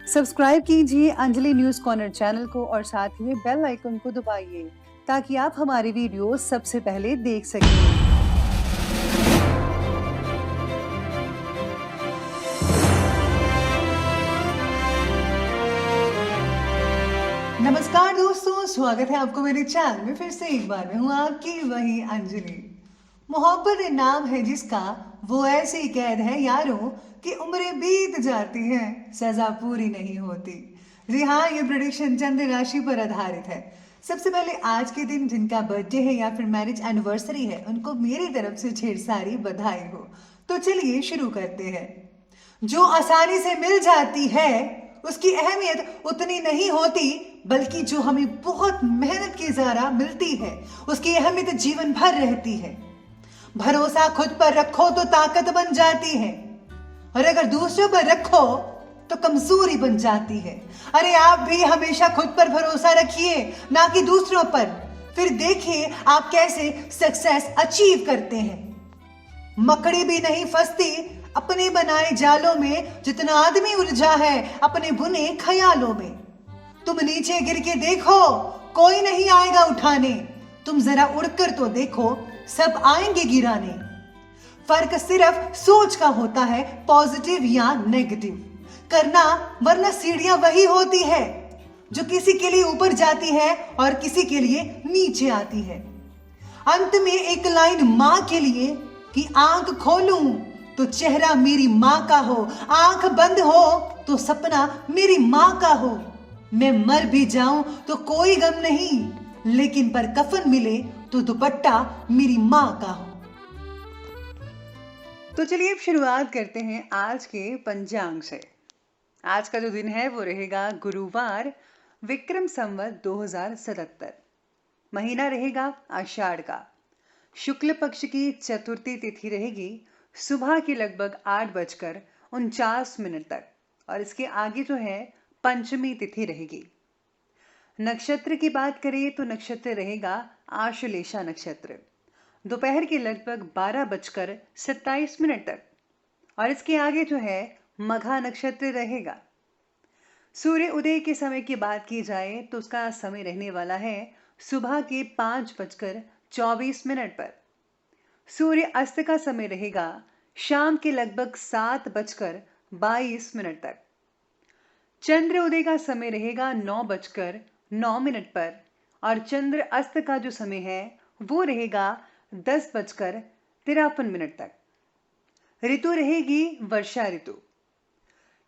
Subscribe कीजिए Anjali news corner channel को और साथ ही बेल आइकन को दबाइए ताकि आप हमारी वीडियो सबसे पहले देख सकें। नमस्कार दोस्तों, स्वागत है आपको मेरे चैनल में फिर से एक बार। मैं हूँ आपकी वही अंजलि। मोहब्बत नाम है जिसका, वो ऐसी कैद है यारों कि उम्रें बीत जाती हैं, सजा पूरी नहीं होती। जी हाँ, ये प्रेडिक्शन चंद्र राशि पर आधारित है। सबसे पहले आज के दिन जिनका बर्थडे है या फिर मैरिज एनिवर्सरी है, उनको मेरी तरफ से ढेर सारी बधाई हो। तो चलिए शुरू करते हैं। जो आसानी से मिल जाती है उसकी अहमियत उतनी नहीं होती, बल्कि जो हमें बहुत मेहनत के ज़रा मिलती है उसकी अहमियत जीवन भर रहती है। भरोसा खुद पर रखो तो ताकत बन जाती है, और अगर दूसरों पर रखो तो कमजोरी बन जाती है। अरे आप भी हमेशा खुद पर भरोसा रखिए, ना कि दूसरों पर। फिर देखिए आप कैसे सक्सेस अचीव करते हैं। मकड़ी भी नहीं फंसती अपने बनाए जालों में, जितना आदमी उलझा है अपने बुने ख्यालों में। तुम नीचे गिर के देखो, कोई नहीं आएगा उठाने। तुम जरा उड़कर तो देखो, सब आएंगे गिराने। फर्क सिर्फ सोच का होता है, पॉजिटिव या नेगेटिव करना, वरना सीढ़ियां वही होती है जो किसी के लिए ऊपर जाती है और किसी के लिए नीचे आती है। अंत में एक लाइन मां के लिए कि आंख खोलूं तो चेहरा मेरी मां का हो, आंख बंद हो तो सपना मेरी मां का हो। मैं मर भी जाऊं तो कोई गम नहीं, लेकिन पर कफन मिले तो दुपट्टा मेरी मां का हो। तो चलिए अब शुरुआत करते हैं आज के पंचांग से। आज का जो दिन है वो रहेगा गुरुवार, विक्रम संवत 2077। महीना रहेगा आषाढ़ का। शुक्ल पक्ष की चतुर्थी तिथि रहेगी सुबह की लगभग 8:49 तक, और इसके आगे जो है पंचमी तिथि रहेगी। नक्षत्र की बात करें तो नक्षत्र रहेगा आश्लेषा नक्षत्र, दोपहर के लगभग 12:27 तक, और इसके आगे जो है मघा नक्षत्र रहेगा। सूर्य उदय के समय की बात की जाए तो उसका समय रहने वाला है सुबह के 5:24 पर। सूर्य अस्त का समय रहेगा शाम के लगभग 7:22 तक। चंद्र उदय का समय रहेगा 9:09 पर, और चंद्र अस्त का जो समय है वो रहेगा 10:53 तक। ऋतु रहेगी वर्षा ऋतु।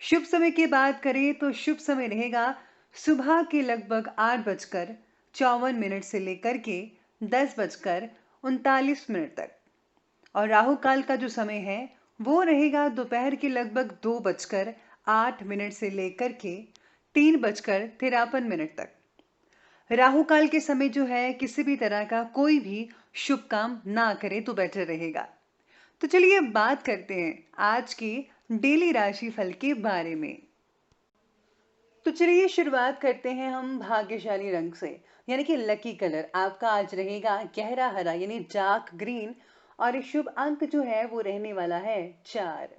शुभ समय की बात करें तो शुभ समय रहेगा सुबह के लगभग 8:54 से लेकर के 10:39 तक, और राहु काल का जो समय है वो रहेगा दोपहर के लगभग 2:08 से लेकर के 3:53 तक। राहु काल के समय जो है किसी भी तरह का कोई भी शुभ काम ना करे तो बेटर रहेगा। तो चलिए बात करते हैं आज की डेली राशि फल के बारे में। तो चलिए शुरुआत करते हैं हम भाग्यशाली रंग से, यानी कि लकी कलर आपका आज रहेगा गहरा हरा यानी डार्क ग्रीन, और शुभ अंक जो है वो रहने वाला है 4।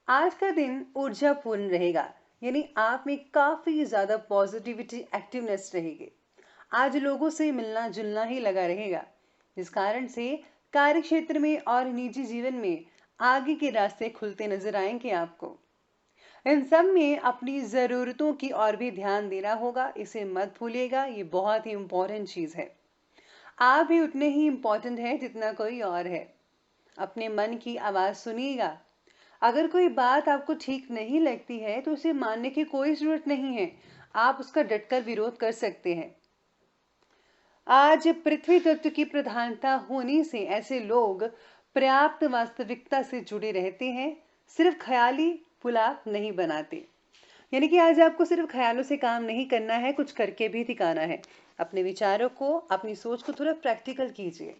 आज का दिन ऊर्जा पूर्ण रहेगा, यानी आप में काफी ज्यादा पॉजिटिविटी एक्टिवनेस रहेगी। आज लोगों से मिलना जुलना ही लगा रहेगा, जिस कारण से कार्य क्षेत्र में और निजी जीवन में आगे के रास्ते खुलते नजर आएंगे आपको। इन सब में अपनी जरूरतों की ओर भी ध्यान देना होगा, इसे मत भूलिएगा, ये बहुत ही इंपॉर्टेंट चीज है। आप भी उतने ही इंपॉर्टेंट है जितना कोई और है। अपने मन की आवाज सुनिएगा। अगर कोई बात आपको ठीक नहीं लगती है तो उसे मानने की कोई जरूरत नहीं है, आप उसका डटकर विरोध कर सकते हैं। आज पृथ्वी तत्व की प्रधानता होने से ऐसे लोग पर्याप्त वास्तविकता से जुड़े रहते हैं, सिर्फ ख्याली पुला नहीं बनाते। यानी कि आज आपको सिर्फ ख्यालों से काम नहीं करना है, कुछ करके भी दिखाना है। अपने विचारों को, अपनी सोच को थोड़ा प्रैक्टिकल कीजिए।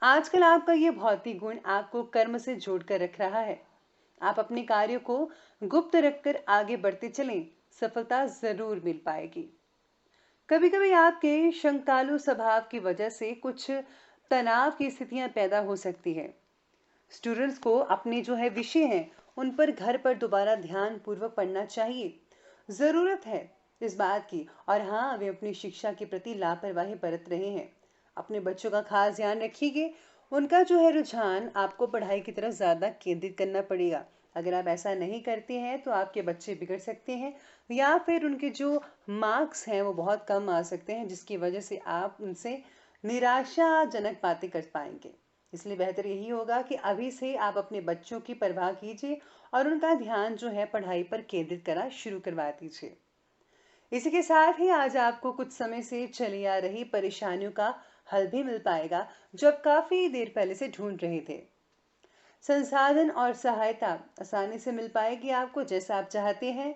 आजकल आपका ये भौतिक गुण आपको कर्म से जोड़कर रख रहा है। आप अपने कार्यों को गुप्त रखकर आगे बढ़ते चलें, सफलता जरूर मिल पाएगी। कभी कभी आपके शंकालु स्वभाव की वजह से कुछ तनाव की स्थितियां पैदा हो सकती है। स्टूडेंट्स को अपने जो है विषय हैं उन पर घर पर दोबारा ध्यान पूर्वक पढ़ना चाहिए, ज़रूरत है इस बात की। और हाँ, वे अपनी शिक्षा के प्रति लापरवाही बरत रहे हैं। अपने बच्चों का खास ध्यान रखिए। उनका जो है रुझान आपको पढ़ाई की तरफ ज़्यादा केंद्रित करना पड़ेगा। अगर आप ऐसा नहीं करते हैं तो आपके बच्चे बिगड़ सकते हैं, या फिर उनके जो मार्क्स हैं वो बहुत कम आ सकते हैं, जिसकी वजह से आप उनसे निराशाजनक बातें कर पाएंगे। इसलिए बेहतर यही होगा कि अभी से आप अपने बच्चों की परवाह कीजिए और उनका ध्यान जो है पढ़ाई पर केंद्रित करना शुरू करवा दीजिए। इसी के साथ ही आज आपको कुछ समय से चली आ रही परेशानियों का हल भी मिल पाएगा, जो आप काफी देर पहले से ढूंढ रहे थे। संसाधन और सहायता आसानी से मिल पाएगी आपको, जैसा आप चाहते हैं।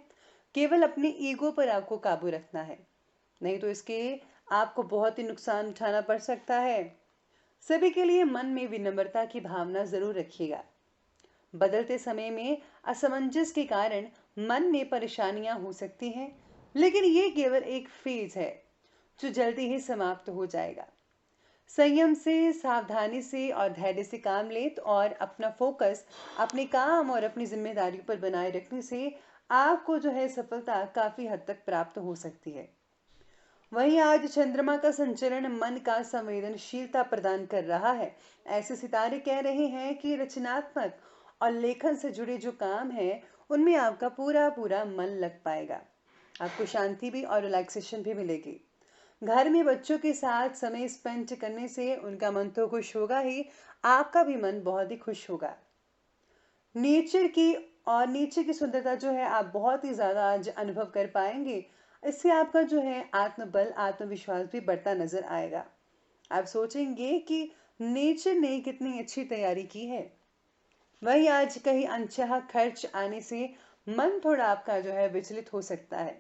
केवल अपने ईगो पर आपको काबू रखना है, नहीं तो इसके आपको बहुत ही नुकसान उठाना पड़ सकता है। सभी के लिए मन में विनम्रता की भावना जरूर रखिएगा। बदलते समय में असमंजस के कारण मन में परेशानियां हो सकती हैं, लेकिन ये केवल एक फेज है जो जल्दी ही समाप्त हो जाएगा। संयम से, सावधानी से और धैर्य से काम लें और अपना फोकस अपने काम और अपनी जिम्मेदारियों पर बनाए रखने से आपको जो है सफलता काफी हद तक प्राप्त हो सकती है। वहीं आज चंद्रमा का संचरण मन का संवेदनशीलता प्रदान कर रहा है। ऐसे सितारे कह रहे हैं कि रचनात्मक और लेखन से जुड़े जो काम है उनमें आपका पूरा पूरा मन लग पाएगा। आपको शांति भी और रिलैक्सेशन भी मिलेगी। घर में बच्चों के साथ समय स्पेंड करने से उनका मन तो खुश होगा ही, आपका भी मन बहुत ही खुश होगा। नेचर की और नेचर की सुंदरता जो है आप बहुत ही ज़्यादा आज अनुभव कर पाएंगे। इससे आपका जो है आत्मबल, आत्मविश्वास भी बढ़ता नजर आएगा। आप सोचेंगे कि नेचर ने कितनी अच्छी तैयारी की है। वही आज कहीं अनचाहा खर्च आने से मन थोड़ा आपका जो है विचलित हो सकता है।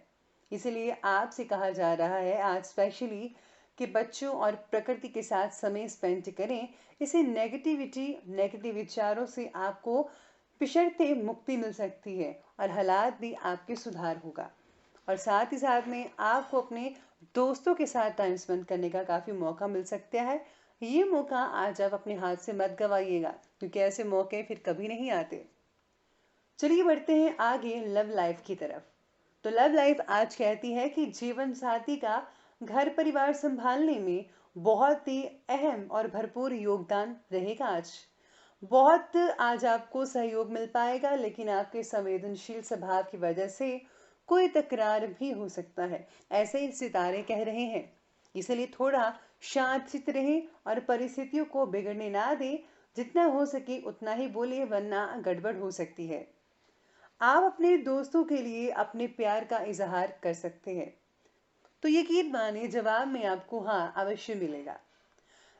इसीलिए आपसे कहा जा रहा है आज स्पेशली कि बच्चों और प्रकृति के साथ समय स्पेंड करें। इसे नेगेटिव विचारों से आपको पिछड़ते मुक्ति मिल सकती है और हालात भी आपके सुधार होगा। और साथ ही साथ में आपको अपने दोस्तों के साथ टाइम स्पेंड करने का काफ़ी मौका मिल सकता है। ये मौका आज आप अपने हाथ से मत गवाइएगा, क्योंकि ऐसे मौके फिर कभी नहीं आते। चलिए बढ़ते हैं आगे लव लाइफ की तरफ। तो लव लाइफ आज कहती है कि जीवन साथी का घर परिवार संभालने में बहुत ही अहम और भरपूर योगदान रहेगा। बहुत आज आपको सहयोग मिल पाएगा, लेकिन आपके संवेदनशील स्वभाव की वजह से कोई तकरार भी हो सकता है, ऐसे ही सितारे कह रहे हैं। इसलिए थोड़ा शांतचित्त रहें और परिस्थितियों को बिगड़ने ना दें। जितना हो सके उतना ही बोलिए, वरना गड़बड़ हो सकती है। आप अपने दोस्तों के लिए अपने प्यार का इजहार कर सकते हैं, तो यकीन मानिए जवाब में आपको हाँ अवश्य मिलेगा।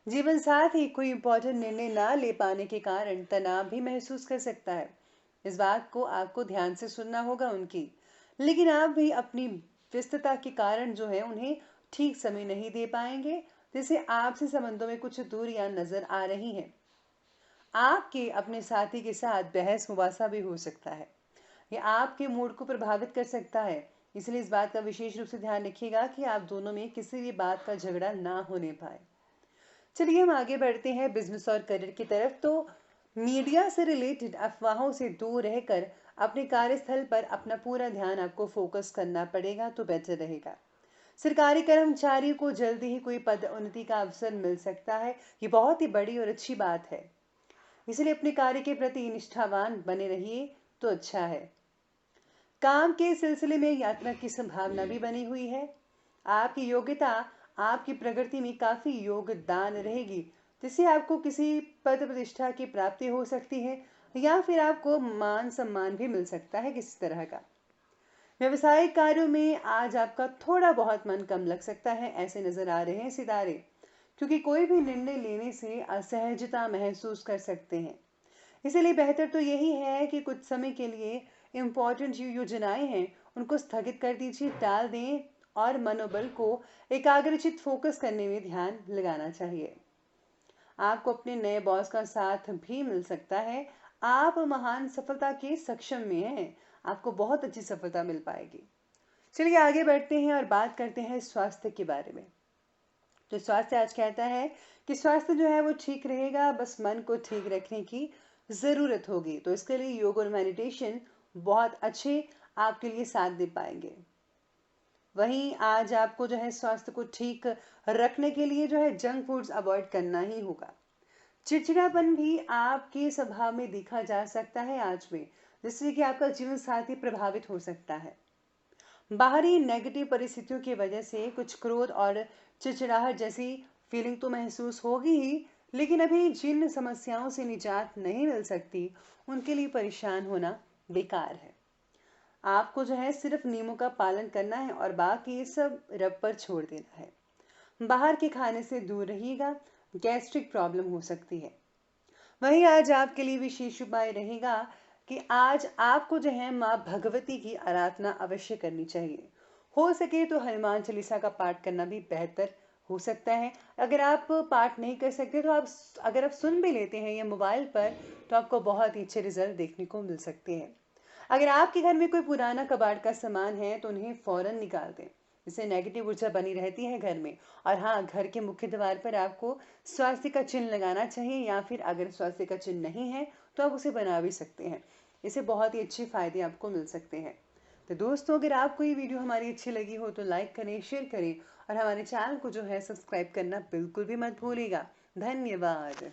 जीवन साथ ही कोई इंपॉर्टेंट निर्णय ना ले पाने के कारण तनाव भी महसूस कर सकता है। इस बात को आपको ध्यान से सुनना होगा उनकी, लेकिन आप भी अपनी व्यस्तता के कारण जो है उन्हें ठीक समय नहीं दे पाएंगे, जिससे आपसे संबंधों में कुछ दूरियां नजर आ रही हैं। आपके अपने साथी के साथ बहस मुबासा भी हो सकता है। यह आपके मूड को प्रभावित कर सकता है। इसलिए इस बात का विशेष रूप से ध्यान रखिएगा कि आप दोनों में किसी भी बात का झगड़ा ना होने पाए। चलिए हम आगे बढ़ते हैं बिजनेस और करियर की तरफ। तो मीडिया से रिलेटेड अफवाहों से दूर रहकर अपने कार्यस्थल पर अपना पूरा ध्यान आपको फोकस करना पड़ेगा, तो बेहतर रहेगा। सरकारी कर्मचारियों को जल्दी ही कोई पदोन्नति का अवसर मिल सकता है। ये बहुत ही बड़ी और अच्छी बात है। इसलिए अपने कार्य के प्रति निष्ठावान बने रहिए तो अच्छा है। काम के सिलसिले में यात्रा की संभावना भी बनी हुई है। आपकी योग्यता आपकी प्रगति में काफी योगदान रहेगी, जिससे आपको किसी पद प्रतिष्ठा की प्राप्ति हो सकती है, या फिर आपको मान सम्मान भी मिल सकता है किसी तरह का। व्यवसायिक कार्यों में आज आपका थोड़ा बहुत मन कम लग सकता है, ऐसे नजर आ रहे हैं सितारे, क्योंकि कोई भी निर्णय लेने से असहजता महसूस कर सकते हैं। इसीलिए बेहतर तो यही है कि कुछ समय के लिए इम्पोर्टेंट जो योजनाएं हैं उनको स्थगित कर दीजिए, टाल दें और मनोबल को एकाग्रचित फोकस करने में ध्यान लगाना चाहिए। आपको अपने नए बॉस का साथ भी मिल सकता है। आप महान सफलता के सक्षम में हैं। आपको बहुत अच्छी सफलता मिल पाएगी। चलिए आगे बढ़ते हैं और बात करते हैं स्वास्थ्य के बारे में। तो स्वास्थ्य आज कहता है कि स्वास्थ्य जो है वो ठीक रहेगा, बस मन को ठीक रखने की ज़रूरत होगी। तो इसके लिए योग और मेडिटेशन बहुत अच्छे आपके लिए साथ दे पाएंगे। वहीं आज आपको जो है स्वास्थ्य को ठीक रखने के लिए जो है जंक फूड्स अवॉइड करना ही होगा। चिड़चिड़ापन भी आपके स्वभाव में देखा जा सकता है आज में, जिससे कि आपका जीवन साथी प्रभावित हो सकता है। बाहरी नेगेटिव परिस्थितियों की वजह से कुछ क्रोध और चिड़चिड़ाहट जैसी फीलिंग तो महसूस होगी ही, लेकिन अभी जिन समस्याओं से निजात नहीं मिल सकती उनके लिए परेशान होना बेकार है। आपको जो है सिर्फ नियमों का पालन करना है और बाकी सब रब पर छोड़ देना है। बाहर के खाने से दूर रहिएगा, गैस्ट्रिक प्रॉब्लम हो सकती है। वहीं आज आपके लिए विशेष उपाय रहेगा कि आज आपको जो है माँ भगवती की आराधना अवश्य करनी चाहिए। हो सके तो हनुमान चालीसा का पाठ करना भी बेहतर हो सकता है। अगर आप पाठ नहीं कर सकते तो आप अगर आप सुन भी लेते हैं या मोबाइल पर, तो आपको बहुत ही अच्छे रिजल्ट देखने को मिल सकते हैं। अगर आपके घर में कोई पुराना कबाड़ का सामान है तो उन्हें फौरन निकाल दें, जिससे नेगेटिव ऊर्जा बनी रहती है घर में। और हाँ, घर के मुख्य द्वार पर आपको स्वास्थ्य का चिन्ह लगाना चाहिए, या फिर अगर स्वास्थ्य का चिन्ह नहीं है तो आप उसे बना भी सकते हैं। इससे बहुत ही अच्छे फायदे आपको मिल सकते हैं। तो दोस्तों, अगर आपको ये वीडियो हमारी अच्छी लगी हो तो लाइक करें, शेयर करें और हमारे चैनल को जो है सब्सक्राइब करना बिल्कुल भी मत भूलिएगा। धन्यवाद।